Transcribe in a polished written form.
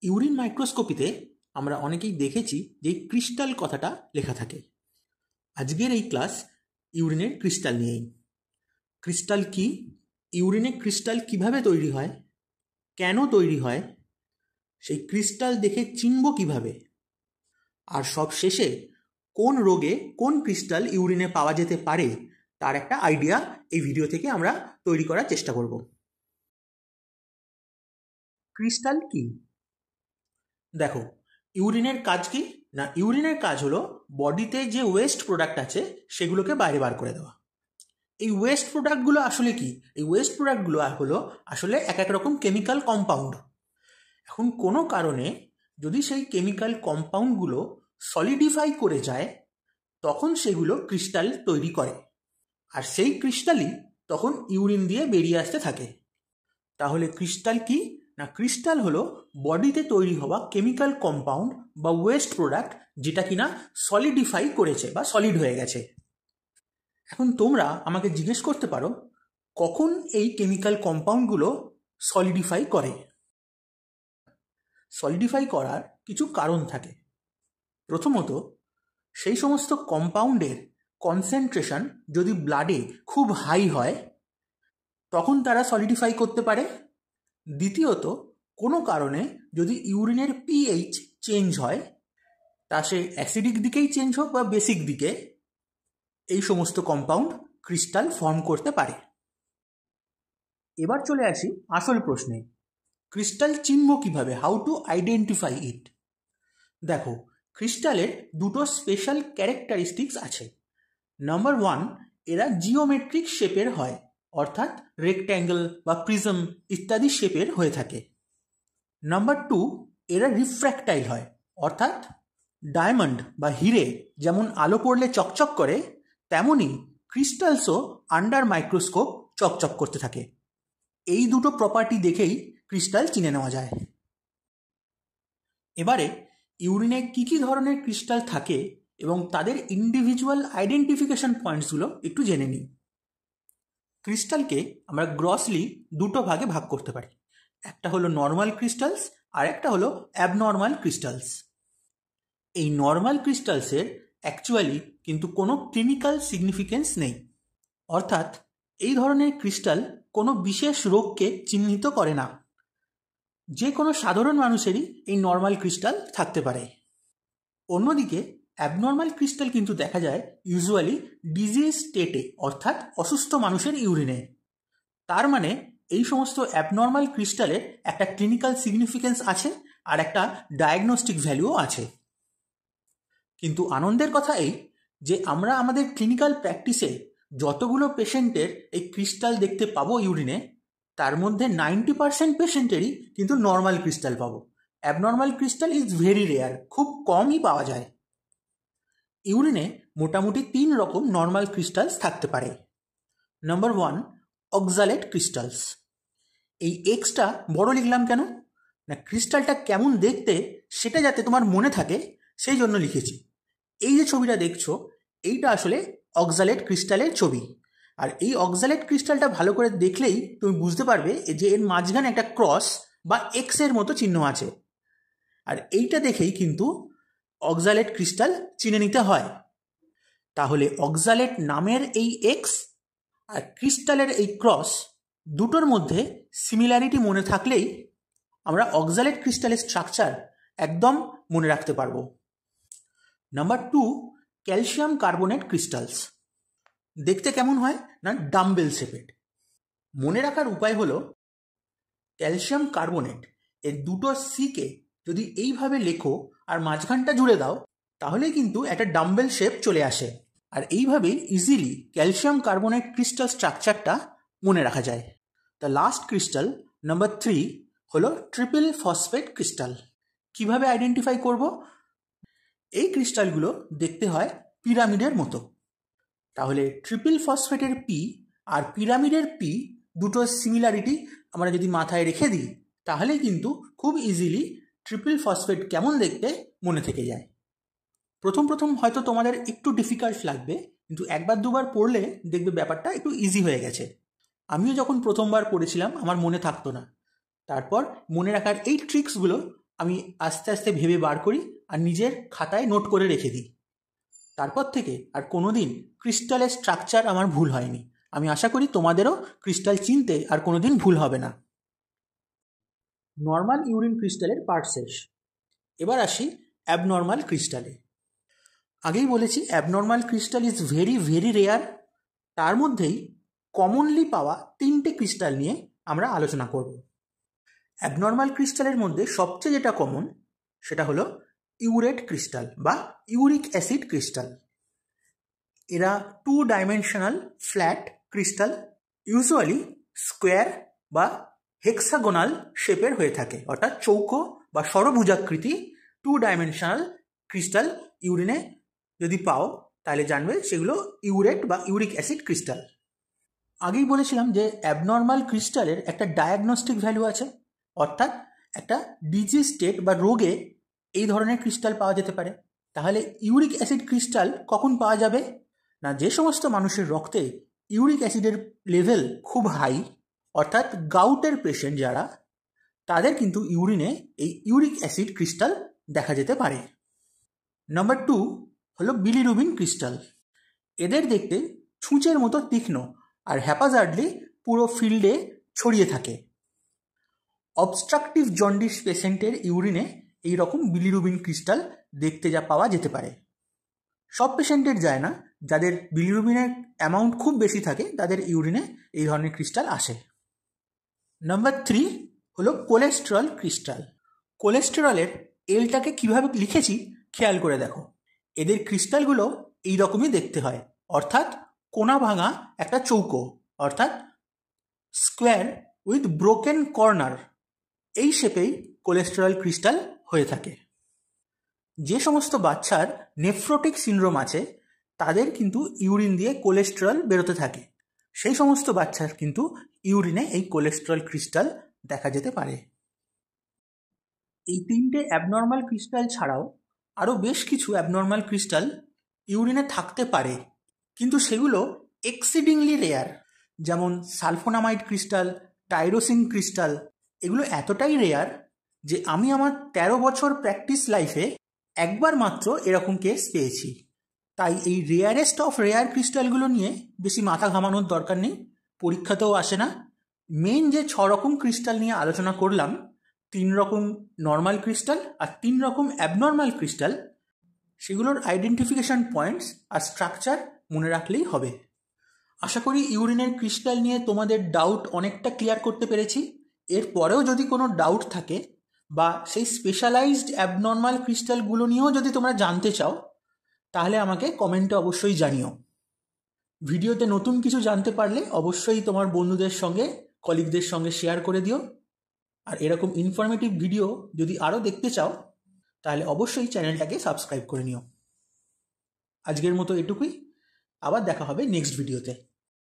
Urine মাইক্রোস্কোপিতে আমরা অনেকেই দেখেছি যে ক্রিস্টাল কথাটা লেখা থাকে। আজকের এই ক্লাস ইউরিনের ক্রিস্টাল নিয়েই। ক্রিস্টাল কি, ইউরিনে ক্রিস্টাল কিভাবে তৈরি হয়, কেন তৈরি হয়, সেই ক্রিস্টাল দেখে চিনব কিভাবে, আর সব শেষে কোন রোগে কোন ক্রিস্টাল ইউরিনে পাওয়া যেতে পারে তার একটা আইডিয়া এই ভিডিও থেকে আমরা তৈরি করার চেষ্টা করব। ক্রিস্টাল কি? দেখো, ইউরিনের কাজ কি না, ইউরিনের কাজ হলো বডিতে যে ওয়েস্ট প্রোডাক্ট আছে সেগুলোকে বাইরে বার করে দেওয়া। এই ওয়েস্ট প্রোডাক্টগুলো আসলে কি? এই ওয়েস্ট প্রোডাক্টগুলো হলো আসলে এক এক রকম কেমিক্যাল কম্পাউন্ড। এখন কোনো কারণে যদি সেই কেমিক্যাল কম্পাউন্ডগুলো সলিডিফাই করে যায় তখন সেগুলো ক্রিস্টাল তৈরি করে, আর সেই ক্রিস্টালই তখন ইউরিন দিয়ে বেরিয়ে আসতে থাকে। তাহলে ক্রিস্টাল কি না, ক্রিস্টাল হলো বডিতে তৈরি হওয়া কেমিক্যাল কম্পাউন্ড বা ওয়েস্ট প্রোডাক্ট যেটা কিনা সলিডিফাই করেছে বা সলিড হয়ে গেছে। এখন তোমরা আমাকে জিজ্ঞেস করতে পারো কখন এই কেমিক্যাল কম্পাউন্ডগুলো সলিডিফাই করে। সলিডিফাই করার কিছু কারণ থাকে। প্রথমত, সেই সমস্ত কম্পাউন্ডের কনসেন্ট্রেশন যদি ব্লাডে খুব হাই হয় তখন তারা সলিডিফাই করতে পারে। দ্বিতীয়ত, কোনো কারণে যদি ইউরিনের পিএইচ চেঞ্জ হয়, তা সে অ্যাসিডিক দিকেই চেঞ্জ হোক বা বেসিক দিকে, এই সমস্ত কম্পাউন্ড ক্রিস্টাল ফর্ম করতে পারে। এবার চলে আসি আসল প্রশ্নে, ক্রিস্টাল চিনব কিভাবে, হাউ টু আইডেন্টিফাই ইট। দেখো, ক্রিস্টালের দুটো স্পেশাল ক্যারেক্টারিস্টিক্স আছে। নাম্বার 1, এরা জিওমেট্রিক শেপের হয়, অর্থাৎ রেক্ট্যাঙ্গেল বা প্রিজম ইত্যাদি শেপের হয়ে থাকে। নাম্বার 2, এরা রিফ্র্যাক্টাইল হয়, অর্থাৎ ডায়মন্ড বা হিরে যেমন আলো পড়লে চকচক করে তেমনই ক্রিস্টালসও আন্ডার মাইক্রোস্কোপ চকচক করতে থাকে। এই দুটো প্রপার্টি দেখেই ক্রিস্টাল চিনে নেওয়া যায়। এবারে ইউরিনে কী কী ধরনের ক্রিস্টাল থাকে এবং তাদের ইন্ডিভিজুয়াল আইডেন্টিফিকেশন পয়েন্টসগুলো একটু জেনে নিই। ক্রিস্টালকে আমরা গ্রসলি দুটো ভাগে ভাগ করতে পারি, একটা হলো নর্মাল ক্রিস্টালস আর একটা হলো অ্যাবনর্মাল ক্রিস্টালস। এই নর্মাল ক্রিস্টালসের অ্যাকচুয়ালি কিন্তু কোনো ক্লিনিক্যাল সিগনিফিকেন্স নেই, অর্থাৎ এই ধরনের ক্রিস্টাল কোনো বিশেষ রোগকে চিহ্নিত করে না। যে কোনো সাধারণ মানুষেরই এই নর্মাল ক্রিস্টাল থাকতে পারে। অন্যদিকে অ্যাবনর্মাল ক্রিস্টাল কিন্তু দেখা যায় ইউজুয়ালি ডিজিজ স্টেটে, অর্থাৎ অসুস্থ মানুষের ইউরিনে। তার মানে এই সমস্ত অ্যাবনর্মাল ক্রিস্টালের একটা ক্লিনিক্যাল সিগনিফিকেন্স আছে আর একটা ডায়াগনস্টিক ভ্যালুও আছে। কিন্তু আনন্দের কথা এই যে আমরা আমাদের ক্লিনিক্যাল প্র্যাকটিসে যতগুলো পেশেন্টের এই ক্রিস্টাল দেখতে পাবো ইউরিনে, তার মধ্যে 90% পেশেন্টেরই কিন্তু নর্মাল ক্রিস্টাল পাবো। Abnormal crystal is very rare, খুব কমই পাওয়া যায়। ইউরিনে মোটামুটি 3 রকম নর্মাল ক্রিস্টালস থাকতে পারে। Number 1, oxalate crystals. এই এক্সটা বড় লিখলাম কেন না, ক্রিস্টালটা কেমন দেখতে সেটা যাতে তোমার মনে থাকে সেই জন্য লিখেছি। এই যে ছবিটা দেখছো এইটা আসলে অক্সালেট ক্রিস্টালের ছবি, আর এই অক্সালেট ক্রিস্টালটা ভালো করে দেখলেই তুমি বুঝতে পারবে যে এর মাঝখানে একটা ক্রস বা এক্সের মতো চিহ্ন আছে, আর এইটা দেখেই কিন্তু অক্সালেট ক্রিস্টাল চিনে নিতে হয়। তাহলে অক্সালেট নামের এই এক্স আর ক্রিস্টালের এই ক্রস দুটোর মধ্যে সিমিলারিটি মনে থাকলেই আমরা অক্সালেট ক্রিস্টালের স্ট্রাকচার একদম মনে রাখতে পারবো। Number 2, calcium carbonate crystals. দেখতে কেমন হয় না, ডাম্বেল শেপেড। মনে রাখার উপায় হলো ক্যালসিয়াম কার্বনেট এর দুটো সিকে যদি এইভাবে লেখো আর মাঝখানটা জুড়ে দাও তাহলে কিন্তু একটা ডাম্বেল শেপ চলে আসে, আর এইভাবেই ইজিলি ক্যালসিয়াম কার্বনেট ক্রিস্টাল স্ট্রাকচারটা মনে রাখা যায়। দ্য লাস্ট ক্রিস্টাল নাম্বার 3 হলো ট্রিপল ফসফেট ক্রিস্টাল। কিভাবে আইডেন্টিফাই করব? এই ক্রিস্টালগুলো দেখতে হয় পিরামিডের মতো। তাহলে ট্রিপল ফসফেটের পি আর পিরামিডের পি দুটো সিমিলারিটি আমরা যদি মাথায় রেখে দিই তাহলে কিন্তু খুব ইজিলি ট্রিপল ফসফেট কেমন দেখতে মনে থেকে যায়। প্রথম প্রথম হয়তো তোমাদের একটু ডিফিকাল্ট লাগবে, কিন্তু একবার দুবার পড়লে দেখবে ব্যাপারটা একটু ইজি হয়ে গেছে। আমিও যখন প্রথমবার পড়েছিলাম আমার মনে থাকতো না, তারপর মনে রাখার এই ট্রিক্সগুলো আমি আস্তে আস্তে ভেবে বার করি আর নিজের খাতায় নোট করে রেখে দিই। তারপর থেকে আর কোনো দিন ক্রিস্টালের স্ট্রাকচার আমার ভুল হয়নি। আমি আশা করি তোমাদেরও ক্রিস্টাল চিনতে আর কোনো দিন ভুল হবে না। নর্মাল ইউরিন ক্রিস্টালের পার্ট শেষ। এবার আসি অ্যাবনর্মাল ক্রিস্টালে। আগেই বলেছি abnormal crystal is very very rare. তার মধ্যেই কমনলি পাওয়া 3টে ক্রিস্টাল নিয়ে আমরা আলোচনা করব। অ্যাবনর্মাল ক্রিস্টালের মধ্যে সবচেয়ে যেটা কমন সেটা হলো ইউরেট ক্রিস্টাল বা ইউরিক অ্যাসিড ক্রিস্টাল। এরা 2 dimensional flat crystal, usually square বা হেক্সাগোনাল শেপের হয়ে থাকে, অর্থাৎ চৌকো বা ষড়ভুজাকৃতি 2 ডাইমেনশনাল ক্রিস্টাল ইউরিনে যদি পাও তাহলে জানবে সেগুলো ইউরেট বা ইউরিক অ্যাসিড ক্রিস্টাল। আগেই বলেছিলাম যে অ্যাবনর্মাল ক্রিস্টালের একটা ডায়াগনস্টিক ভ্যালু আছে, অর্থাৎ একটা ডিজিজ স্টেট বা রোগে এই ধরনের ক্রিস্টাল পাওয়া যেতে পারে। তাহলে ইউরিক অ্যাসিড ক্রিস্টাল কখন পাওয়া যাবে না, যে সমস্ত মানুষের রক্তে ইউরিক অ্যাসিডের লেভেল খুব হাই, অর্থাৎ গাউটের পেশেন্ট যারা, তাদের কিন্তু ইউরিনে এই ইউরিক অ্যাসিড ক্রিস্টাল দেখা যেতে পারে। নাম্বার 2 হলো বিলিরুবিন ক্রিস্টাল। এদের দেখতে ছুঁচের মতো তীক্ষ্ণ আর হ্যাপাজার্ডলি পুরো ফিল্ডে ছড়িয়ে থাকে। অবস্ট্রাকটিভ জন্ডিস পেশেন্টের ইউরিনে এই রকম বিলিরুবিন ক্রিস্টাল দেখতে যা পাওয়া যেতে পারে। সব পেশেন্টের যায় না, যাদের বিলিরুবিনের অ্যামাউন্ট খুব বেশি থাকে তাদের ইউরিনে এই ধরনের ক্রিস্টাল আসে। নাম্বার 3 হলো কোলেস্টেরল ক্রিস্টাল। কোলেস্টেরলের এলটাকে কিভাবে লিখেছি খেয়াল করে দেখো। এদের ক্রিস্টালগুলো এই রকমই দেখতে হয়, অর্থাৎ কোনা ভাঙা একটা চৌকো, অর্থাৎ স্কোয়ার উইথ ব্রোকেন কর্নার, এই শেপেই কোলেস্টেরল ক্রিস্টাল হয়ে থাকে। যে সমস্ত বাচ্চার নেফ্রোটিক সিনড্রোম আছে তাদের কিন্তু ইউরিন দিয়ে কোলেস্টেরল বেরোতে থাকে, সেই সমস্ত বাচ্চার কিন্তু ইউরিনে এই কোলেস্টেরল ক্রিস্টাল দেখা যেতে পারে। এই 3টে অ্যাবনর্মাল ক্রিস্টাল ছাড়াও আরও বেশ কিছু অ্যাবনর্মাল ক্রিস্টাল ইউরিনে থাকতে পারে, কিন্তু সেগুলো এক্সিডিংলি রেয়ার। যেমন সালফোনামাইড ক্রিস্টাল, টাইরোসিন ক্রিস্টাল, এগুলো এতটাই রেয়ার যে আমি আমার 13 বছর প্র্যাকটিস লাইফে একবার মাত্র এরকম কেস পেয়েছি। তাই এই রেয়ারেস্ট অফ রেয়ার ক্রিস্টালগুলো নিয়ে বেশি মাথা ঘামানোর দরকার নেই, পরীক্ষাতেও আসে না। মেন যে 6 রকম ক্রিস্টাল নিয়ে আলোচনা করলাম, 3 রকম নর্মাল ক্রিস্টাল আর 3 রকম অ্যাবনর্মাল ক্রিস্টাল, সেগুলোর আইডেন্টিফিকেশন পয়েন্টস আর স্ট্রাকচার মনে রাখলেই হবে। আশা করি ইউরিনের ক্রিস্টাল নিয়ে তোমাদের ডাউট অনেকটা ক্লিয়ার করতে পেরেছি। এরপরেও যদি কোনো ডাউট থাকে বা সেই স্পেশালাইজড অ্যাবনর্মাল ক্রিস্টালগুলো নিয়েও যদি তোমরা জানতে চাও তাহলে আমাকে কমেন্টে অবশ্যই জানিও। ভিডিওতে নতুন কিছু জানতে পারলে অবশ্যই তোমার বন্ধুদের সঙ্গে, কলিগদের সঙ্গে শেয়ার করে দিও। আর এরকম ইনফরমেটিভ ভিডিও যদি আরও দেখতে চাও তাহলে অবশ্যই চ্যানেলটাকে সাবস্ক্রাইব করে নিও। আজকের মতো এটুকুই, আবার দেখা হবে নেক্সট ভিডিওতে।